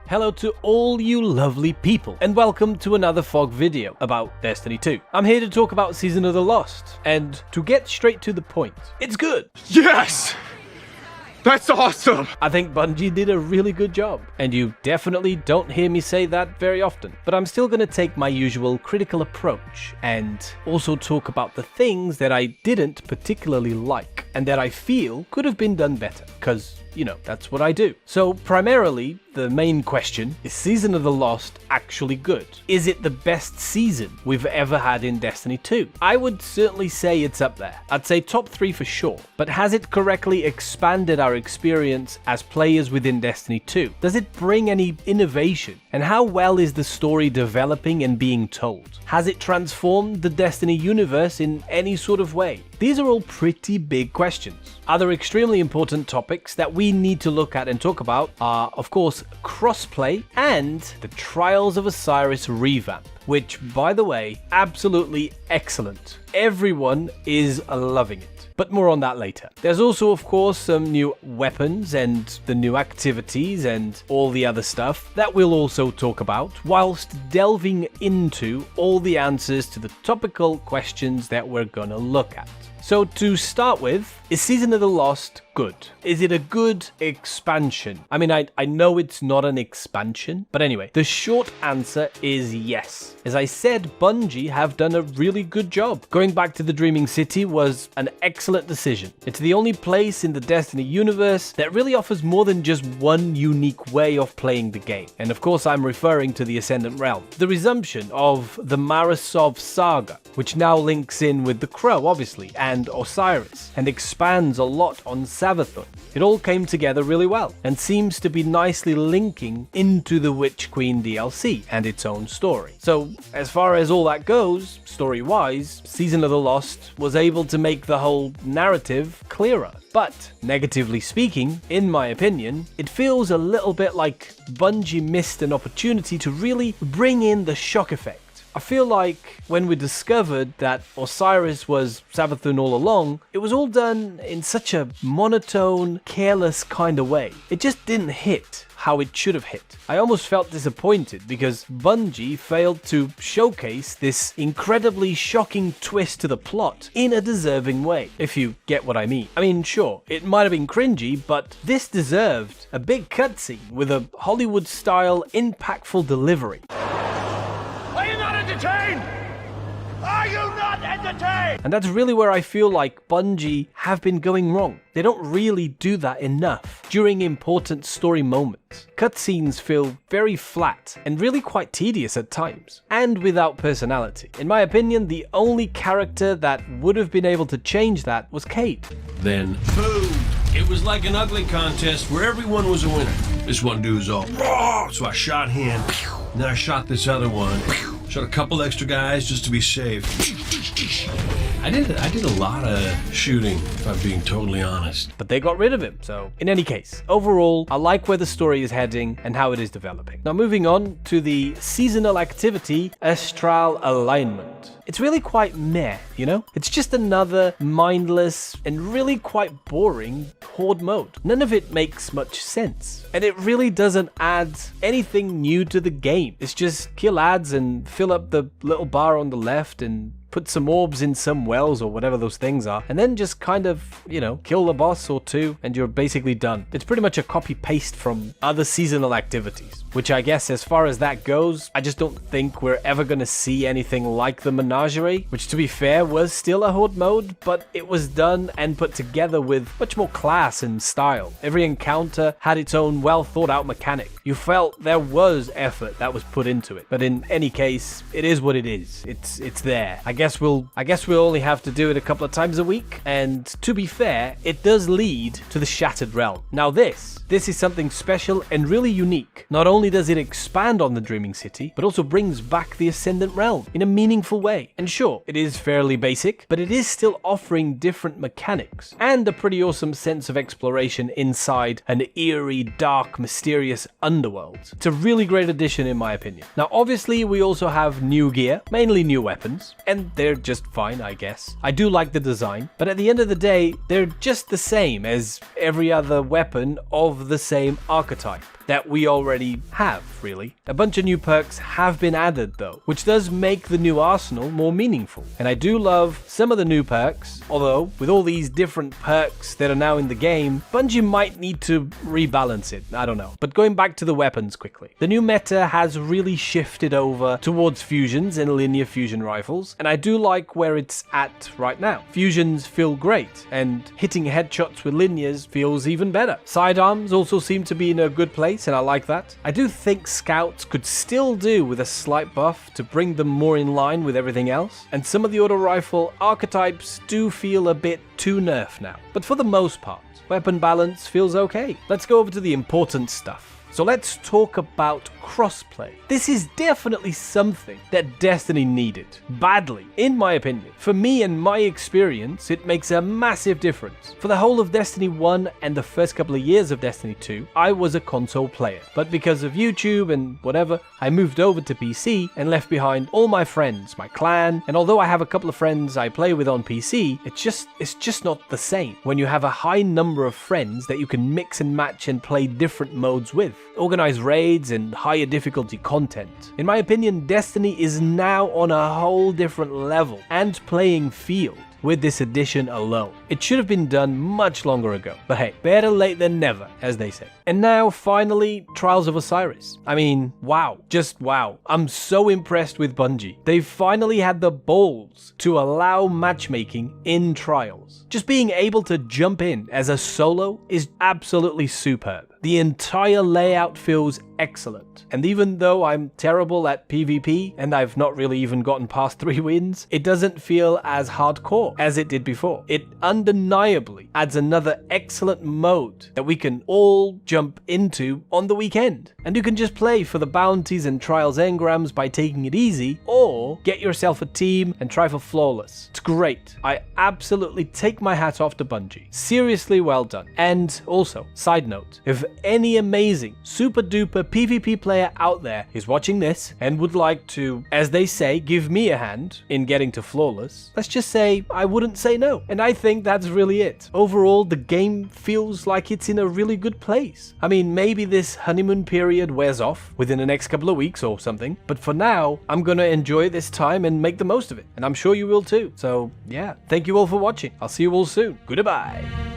Hello to all you lovely people, and welcome to another Fog video about Destiny 2. I'm here to talk about Season of the Lost, and to get straight to the point, it's good! Yes! That's awesome! I think Bungie did a really good job, and you definitely don't hear me say that very often. But I'm still going to take my usual critical approach, and also talk about the things that I didn't particularly like, and that I feel could have been done better, because you know, that's what I do. So primarily, the main question, is Season of the Lost actually good? Is it the best season we've ever had in Destiny 2? I would certainly say it's up there. I'd say top 3 for sure. But has it correctly expanded our experience as players within Destiny 2? Does it bring any innovation? And how well is the story developing and being told? Has it transformed the Destiny universe in any sort of way? These are all pretty big questions. Other extremely important topics that we need to look at and talk about are, of course, crossplay and the Trials of Osiris revamp, which, by the way, absolutely excellent. Everyone is loving it. But more on that later. There's also, of course, some new weapons and the new activities and all the other stuff that we'll also talk about, whilst delving into all the answers to the topical questions that we're gonna look at. So to start with, is Season of the Lost good? Is it a good expansion? I mean, I know it's not an expansion, but anyway, the short answer is yes. As I said, Bungie have done a really good job. Going back to the Dreaming City was an excellent decision. It's the only place in the Destiny universe that really offers more than just one unique way of playing the game. And of course, I'm referring to the Ascendant Realm. The resumption of the Marasov saga, which now links in with the Crow, obviously, and Osiris, and expands a lot on Savathun. It all came together really well, and seems to be nicely linking into the Witch Queen DLC and its own story. So, as far as all that goes, story-wise, Season of the Lost was able to make the whole narrative clearer. But, negatively speaking, in my opinion, it feels a little bit like Bungie missed an opportunity to really bring in the shock effect. I feel like when we discovered that Osiris was Savathun all along, it was all done in such a monotone, careless kind of way. It just didn't hit how it should have hit. I almost felt disappointed because Bungie failed to showcase this incredibly shocking twist to the plot in a deserving way, if you get what I mean. I mean, sure, it might have been cringy, but this deserved a big cutscene with a Hollywood-style, impactful delivery. Entertained? Are you not entertained? And that's really where I feel like Bungie have been going wrong. They don't really do that enough during important story moments. Cutscenes feel very flat and really quite tedious at times, and without personality. In my opinion, the only character that would have been able to change that was Cade. Then, boom! It was like an ugly contest where everyone was a winner. This one dude was all, raw, so I shot him, and then I shot this other one. Shot a couple extra guys just to be safe. I did a lot of shooting, if I'm being totally honest. But they got rid of him, so in any case, overall, I like where the story is heading and how it is developing. Now moving on to the seasonal activity, Astral Alignment. It's really quite meh, you know? It's just another mindless and really quite boring horde mode. None of it makes much sense. And it really doesn't add anything new to the game. It's just kill ads and fill up the little bar on the left and put some orbs in some wells or whatever those things are, and then just kind of, you know, kill a boss or two and you're basically done. It's pretty much a copy-paste from other seasonal activities, which I guess as far as that goes, I just don't think we're ever going to see anything like the Menagerie, which to be fair was still a horde mode, but it was done and put together with much more class and style. Every encounter had its own well thought out mechanic. You felt there was effort that was put into it, but in any case, it is what it is. It's there. I guess we'll only have to do it a couple of times a week, and to be fair, it does lead to the Shattered Realm. Now this is something special and really unique. Not only does it expand on the Dreaming City, but also brings back the Ascendant Realm in a meaningful way. And sure, it is fairly basic, but it is still offering different mechanics and a pretty awesome sense of exploration inside an eerie, dark, mysterious underworld. It's a really great addition in my opinion. Now obviously we also have new gear, mainly new weapons, and they're just fine, I guess. I do like the design, but at the end of the day, they're just the same as every other weapon of the same archetype. that we already have, really. A bunch of new perks have been added though, which does make the new arsenal more meaningful. And I do love some of the new perks, although with all these different perks that are now in the game, Bungie might need to rebalance it, I don't know. But going back to the weapons quickly. The new meta has really shifted over towards fusions and linear fusion rifles, and I do like where it's at right now. Fusions feel great, and hitting headshots with linears feels even better. Sidearms also seem to be in a good place, and I like that. I do think scouts could still do with a slight buff to bring them more in line with everything else, and some of the auto rifle archetypes do feel a bit too nerfed now. But for the most part, weapon balance feels okay. Let's go over to the important stuff. So let's talk about crossplay. This is definitely something that Destiny needed, badly, in my opinion. For me and my experience, it makes a massive difference. For the whole of Destiny 1 and the first couple of years of Destiny 2, I was a console player. But because of YouTube and whatever, I moved over to PC and left behind all my friends, my clan, and although I have a couple of friends I play with on PC, it's just not the same when you have a high number of friends that you can mix and match and play different modes with, organize raids and higher difficulty content. In my opinion, Destiny is now on a whole different level and playing field with this edition alone. It should have been done much longer ago, but hey, better late than never, as they say. And now, finally, Trials of Osiris. I mean, wow, just wow. I'm so impressed with Bungie. They've finally had the balls to allow matchmaking in Trials. Just being able to jump in as a solo is absolutely superb. The entire layout feels excellent. And even though I'm terrible at PvP, and I've not really even gotten past 3 wins, it doesn't feel as hardcore as it did before. It undeniably adds another excellent mode that we can all jump into on the weekend. And you can just play for the bounties and trials engrams by taking it easy, or get yourself a team and try for flawless. It's great. I absolutely take my hat off to Bungie. Seriously well done. And also, side note, if any amazing, super duper PvP player out there is watching this and would like to, as they say, give me a hand in getting to flawless, let's just say I wouldn't say no. And I think that's really it. Overall, the game feels like it's in a really good place. I mean, maybe this honeymoon period wears off within the next couple of weeks or something, but for now, I'm gonna enjoy this time and make the most of it. And I'm sure you will too. So yeah, thank you all for watching. I'll see you all soon. Goodbye.